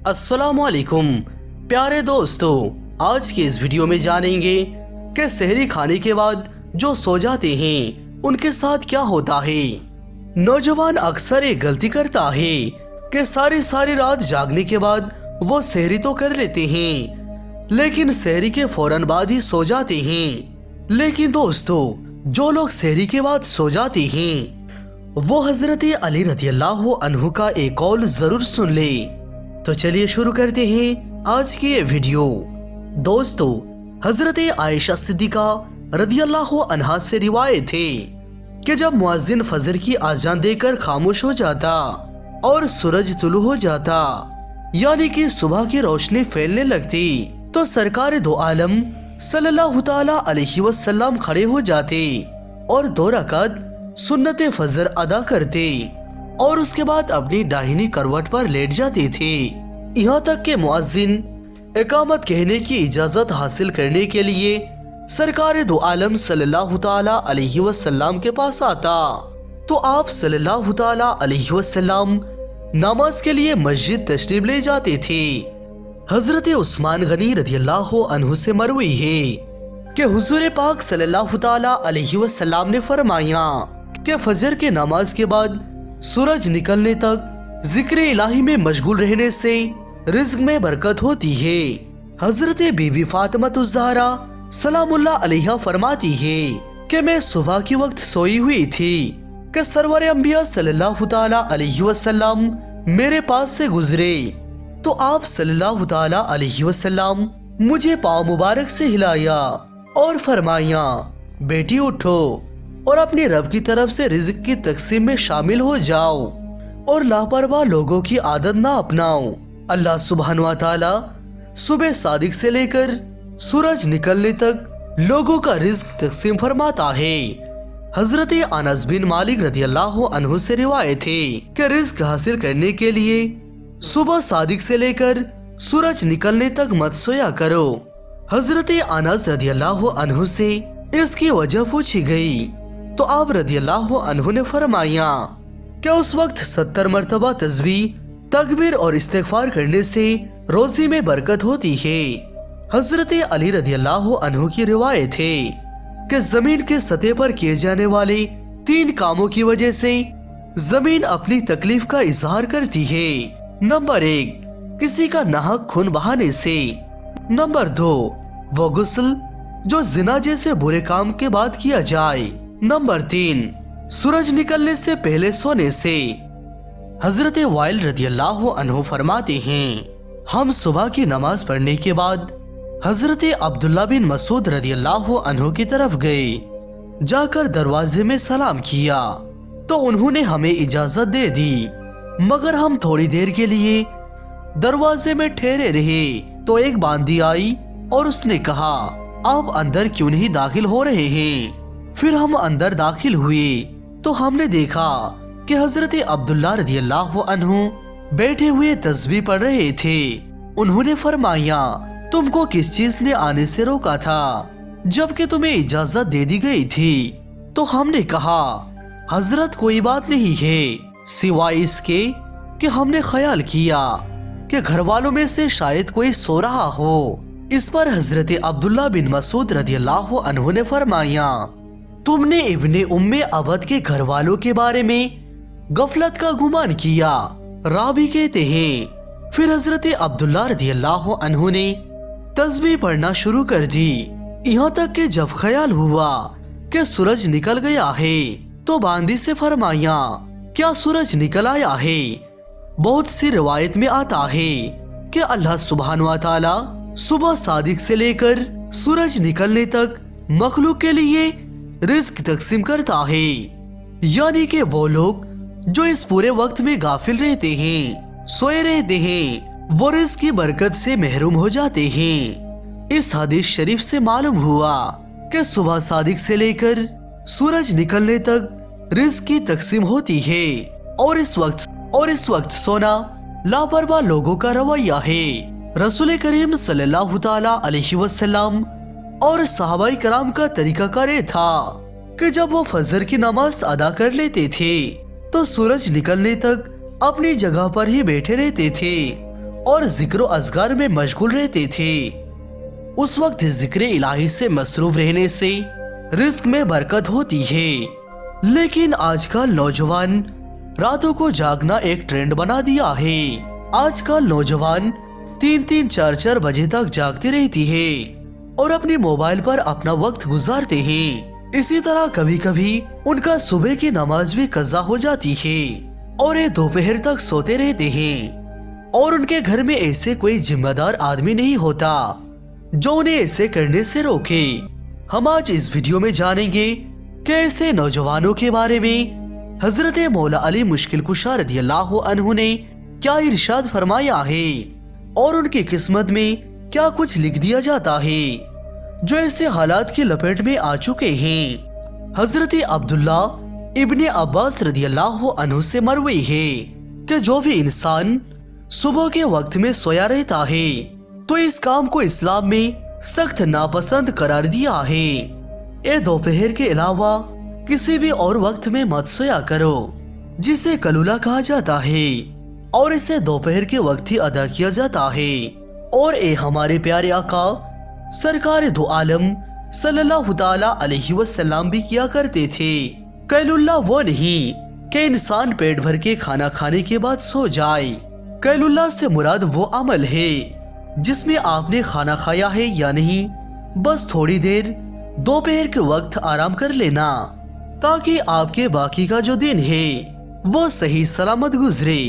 अस्सलाम वालेकुम प्यारे दोस्तों, आज के इस वीडियो में जानेंगे कि सहरी खाने के बाद जो सो जाते हैं उनके साथ क्या होता है। नौजवान अक्सर एक गलती करता है कि सारी रात जागने के बाद वो सहरी तो कर लेते हैं, लेकिन सहरी के फौरन बाद ही सो जाते हैं। लेकिन दोस्तों, जो लोग सहरी के बाद सो जाते हैं वो हजरत अली रदियल्लाहु अन्हु का एक कौल जरूर सुन ले। तो चलिए शुरू करते हैं आज की ये वीडियो। दोस्तों, हजरत आयशा सिद्दीका रदियल्लाहु अन्हा से रिवायत है कि जब मुअज्जिन फजर की आजान देकर खामोश हो जाता और सूरज तुलू हो जाता, यानी कि सुबह की रोशनी फैलने लगती, तो सरकार दो आलम सल्लल्लाहु ताला अलैहि वसल्लम खड़े हो जाते और 2 रकात सुन्नत फजर अदा करते और उसके बाद अपनी दाहिनी करवट पर लेट जाते थे। यहाँ तक कि मुअज्जिन इकामत कहने की इजाजत हासिल करने के लिए सरकार दो आलम सल्लल्लाहु ताला अलैहि वसल्लम के पास आता, तो आप सल्लल्लाहु ताला अलैहि वसल्लम नमाज के लिए मस्जिद तशरीफ ले जाते थे। हजरत उस्मान गनी रदियल्लाहु अन्हु से मरवी है कि हुजूर पाक सल्लल्लाहु ताला अलैहि वसल्लम ने फरमाया कि फजर के नमाज के बाद सूरज निकलने तक जिक्र इलाही में मशगूल रहने से रिज्क में बरकत होती है। हजरत बीबी फातिमा ज़हरा सलामुल्लाह अलैहा फरमाती है कि मैं सुबह की वक्त सोई हुई थी कि सरवर अंबिया सल्लल्लाहु ताला अलैहि वसल्लम मेरे पास से गुजरे, तो आप सल्लल्लाहु ताला अलैहि वसल्लम मुझे पाँव मुबारक से हिलाया और फरमाया, बेटी उठो और अपने रब की तरफ से रिज़्क की तकसीम में शामिल हो जाओ और लापरवाह लोगों की आदत ना अपनाओ। अल्लाह सुब्हान व तआला सुबह सादिक से लेकर सूरज निकलने तक लोगों का रिज़्क तकसीम फरमाता है। हजरत अनस बिन मालिक रदियल्लाहु अन्हु से रिवायत है कि रिज़्क हासिल करने के लिए सुबह सादिक से लेकर सूरज निकलने तक मत सोया करो। हजरत अनस रदियल्लाहु अन्हु से इसकी वजह पूछी गई, तो आप रदियल्लाहु अन्हु ने फरमाया कि उस वक्त 70 मरतबा तस्बीह, तकबीर और इस्तिगफार करने से रोजी में बरकत होती है। हजरत अली रदियल्लाहु अन्हु की रिवायत है कि जमीन के सतह पर किए जाने वाले 3 कामों की वजह से जमीन अपनी तकलीफ का इजहार करती है। नंबर 1, किसी का नाहक खून बहाने से। नंबर 2, वो गुस्ल जो जिना जैसे बुरे काम के बाद किया जाए। नंबर 3, सूरज निकलने से पहले सोने से। हजरत वाइल रदियल्लाहु अन्हु फरमाते हैं, हम सुबह की नमाज पढ़ने के बाद हजरत अब्दुल्ला बिन मसूद रदियल्लाहु अन्हु की तरफ गए। जाकर दरवाजे में सलाम किया तो उन्होंने हमें इजाजत दे दी, मगर हम थोड़ी देर के लिए दरवाजे में ठहरे रहे तो एक बांदी आई और उसने कहा, आप अंदर क्यों नहीं दाखिल हो रहे हैं? फिर हम अंदर दाखिल हुए तो हमने देखा कि हजरत अब्दुल्ला रदियल्लाहु अन्हु बैठे हुए तस्बीह पढ़ रहे थे। उन्होंने फरमाया, तुमको किस चीज ने आने से रोका था जबकि तुम्हें इजाजत दे दी गई थी? तो हमने कहा, हजरत कोई बात नहीं है सिवाय इसके कि हमने ख्याल किया कि घर वालों में से शायद कोई सो रहा हो। इस पर हजरत अब्दुल्ला बिन मसूद रदियल्लाहु अन्हु ने फरमाया, तुमने इब्ने उम्मे अबद के घर वालों के बारे में गफलत का गुमान किया। राबी कहते हैं, फिर हजरत अब्दुल्ला रदियल्लाहु अन्हु ने तस्बीह पढ़ना शुरू कर दी, यहाँ तक कि जब ख्याल हुआ कि सूरज निकल गया है तो बांदी से फरमाया, क्या सूरज निकल आया है? बहुत सी रिवायत में आता है कि अल्लाह सुब्हान व तआला सुबह सादिक से लेकर सूरज निकलने तक मखलूक के लिए रिज़्क तकसीम करता है, यानी कि वो लोग जो इस पूरे वक्त में गाफिल रहते हैं, सोए रहते हैं, वो रिज़्क की बरकत से महरूम हो जाते हैं। इस हदीस शरीफ से मालूम हुआ कि सुबह सादिक से लेकर सूरज निकलने तक रिज़्क की तकसीम होती है और इस वक्त सोना लापरवाह लोगों का रवैया है। रसूल करीम सल्लल्लाहु ताला अलैहि वसल्लम और सहाबाई कराम का तरीका करे था कि जब वो फजर की नमाज अदा कर लेते थे तो सूरज निकलने तक अपनी जगह पर ही बैठे रहते थे اور ذکر و اذکار میں مشغول رہتے تھے۔ اس وقت ذکر الہی سے مصروف رہنے سے رزق میں برکت ہوتی ہے، لیکن آج کل نوجوان راتوں کو جاگنا ایک ٹرینڈ بنا دیا ہے۔ آج کل نوجوان 3-4 بجے تک جاگتے رہتی ہے اور اپنے موبائل پر اپنا وقت گزارتے ہیں۔ اسی طرح کبھی کبھی ان کا صبح کی نماز بھی قضا ہو جاتی ہے اور یہ دوپہر تک سوتے رہتے ہیں، اور ان کے گھر میں ایسے کوئی ذمہ دار آدمی نہیں ہوتا جو انہیں ایسے کرنے سے روکے۔ ہم آج اس ویڈیو میں جانیں گے کہ ایسے نوجوانوں کے بارے میں حضرت مولا علی مشکل کشا رضی اللہ عنہ نے کیا ارشاد فرمایا ہے، اور ان کی قسمت میں کیا کچھ لکھ دیا جاتا ہے جو ایسے حالات کی لپیٹ میں آ چکے ہیں۔ حضرت عبداللہ ابن عباس رضی اللہ عنہ سے مروی ہے کہ جو بھی انسان صبح کے وقت میں سویا رہتا ہے تو اس کام کو اسلام میں سخت ناپسند قرار دیا ہے۔ اے دوپہر کے علاوہ کسی بھی اور وقت میں مت سویا کرو، جسے کلولہ کہا جاتا ہے، اور اسے دوپہر کے وقت ہی ادا کیا جاتا ہے۔ اور اے ہمارے پیارے آقا سرکار دو عالم صلی اللہ تعالی علیہ وسلم بھی کیا کرتے تھے۔ قیلولہ وہ نہیں کہ انسان پیٹ بھر کے کھانا کھانے کے بعد سو جائے۔ قیلولہ سے مراد وہ عمل ہے جس میں آپ نے کھانا کھایا ہے یا نہیں، بس تھوڑی دیر دوپہر کے وقت آرام کر لینا تاکہ آپ کے باقی کا جو دن ہے وہ صحیح سلامت گزرے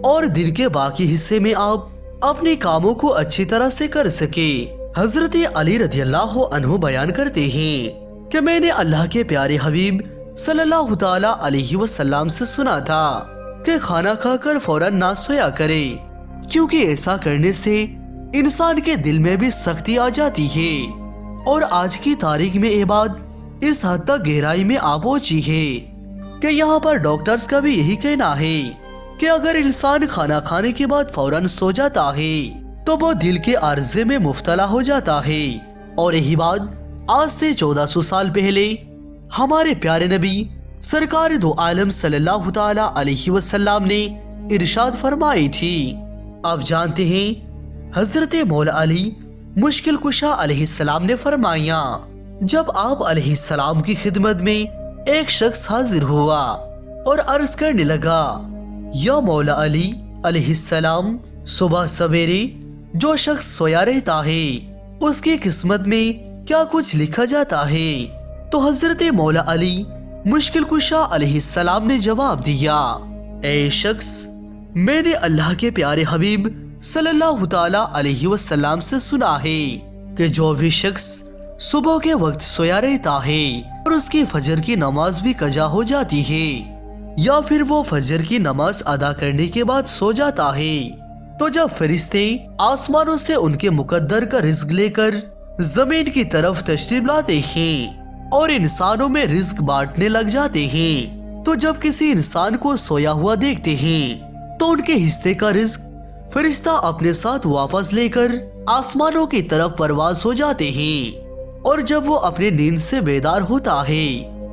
اور دن کے باقی حصے میں آپ اپنے کاموں کو اچھی طرح سے کر سکے۔ حضرت علی رضی اللہ عنہ بیان کرتے ہیں کہ میں نے اللہ کے پیارے حبیب صلی اللہ تعالی علیہ وسلم سے سنا تھا کہ کھانا کھا کر فوراً نہ سویا کرے، کیونکہ ایسا کرنے سے انسان کے دل میں بھی سختی آ جاتی ہے، اور آج کی تاریخ میں یہ بات اس حد تک گہرائی میں آ پہنچی ہے کہ یہاں پر ڈاکٹرز کا بھی یہی کہنا ہے کہ اگر انسان کھانا کھانے کے بعد فوراً سو جاتا ہے تو وہ دل کے عارضے میں مبتلا ہو جاتا ہے۔ اور یہی بات آج سے 1400 سال پہلے ہمارے پیارے نبی سرکار دو عالم صلی اللہ تعالی علیہ وسلم نے ارشاد فرمائی تھی۔ آپ جانتے ہیں حضرت مولا علی مشکل کشا علیہ السلام نے فرمایا، جب آپ علیہ السلام کی خدمت میں ایک شخص حاضر ہوا اور عرض کرنے لگا، یا مولا علی علیہ السلام، صبح سویرے جو شخص سویا رہتا ہے اس کی قسمت میں کیا کچھ لکھا جاتا ہے؟ تو حضرت مولا علی مشکل کشا علیہ السلام نے جواب دیا، اے شخص، میں نے اللہ کے پیارے حبیب صلی اللہ تعالی علیہ وسلم سے سنا ہے کہ جو بھی شخص صبح کے وقت سویا رہتا ہے اور اس کی فجر کی نماز بھی قضا ہو جاتی ہے، یا پھر وہ فجر کی نماز ادا کرنے کے بعد سو جاتا ہے، تو جب فرشتے آسمانوں سے ان کے مقدر کا رزق لے کر زمین کی طرف تشریف لاتے ہیں اور انسانوں میں رزق بانٹنے لگ جاتے ہیں، تو جب کسی انسان کو سویا ہوا دیکھتے ہیں تو ان کے حصے کا رزق فرشتہ اپنے ساتھ واپس لے کر آسمانوں کی طرف پرواز ہو جاتے ہیں، اور جب وہ اپنے نیند سے بیدار ہوتا ہے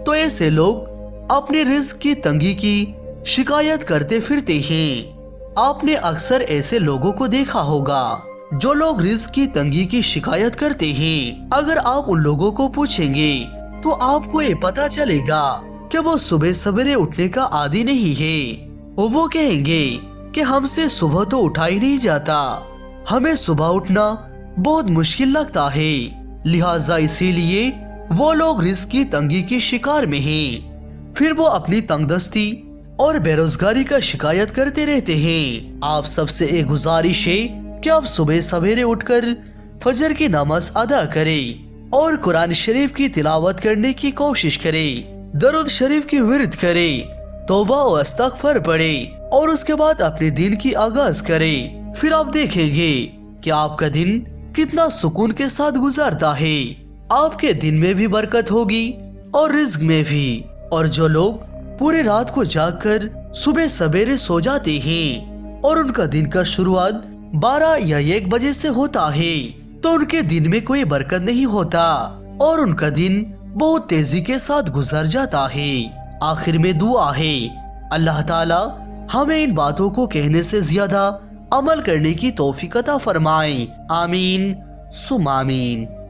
تو ایسے لوگ اپنے رزق کی تنگی کی شکایت کرتے پھرتے ہیں۔ آپ نے اکثر ایسے لوگوں کو دیکھا ہوگا جو لوگ رزق کی تنگی کی شکایت کرتے ہیں، اگر آپ ان لوگوں کو پوچھیں گے تو آپ کو یہ پتا چلے گا کہ وہ صبح سویرے اٹھنے کا عادی نہیں ہے۔ وہ کہیں گے کہ ہم سے صبح تو اٹھا ہی نہیں جاتا، ہمیں صبح اٹھنا بہت مشکل لگتا ہے، لہٰذا اسی لیے وہ لوگ رزق کی تنگی کی شکار میں ہیں، پھر وہ اپنی تنگ دستی اور بے روزگاری کا شکایت کرتے رہتے ہیں۔ آپ سب سے ایک گزارش ہے کہ آپ صبح سویرے اٹھ کر فجر کی نماز ادا کریں اور قرآن شریف کی تلاوت کرنے کی کوشش کریں، درود شریف کی ورد کریں، توبہ و استغفار پڑھیں اور اس کے بعد اپنے دن کی آغاز کریں۔ پھر آپ دیکھیں گے کہ آپ کا دن کتنا سکون کے ساتھ گزرتا ہے، آپ کے دن میں بھی برکت ہوگی اور رزق میں بھی۔ اور جو لوگ پورے رات کو جاگ کر صبح سویرے سو جاتے ہیں اور ان کا دن کا شروعات 12 یا 1 بجے سے ہوتا ہے تو ان کے دن میں کوئی برکت نہیں ہوتا اور ان کا دن بہت تیزی کے ساتھ گزر جاتا ہے۔ آخر میں دعا ہے، اللہ تعالی ہمیں ان باتوں کو کہنے سے زیادہ عمل کرنے کی توفیق عطا فرمائیں، آمین ثم آمین۔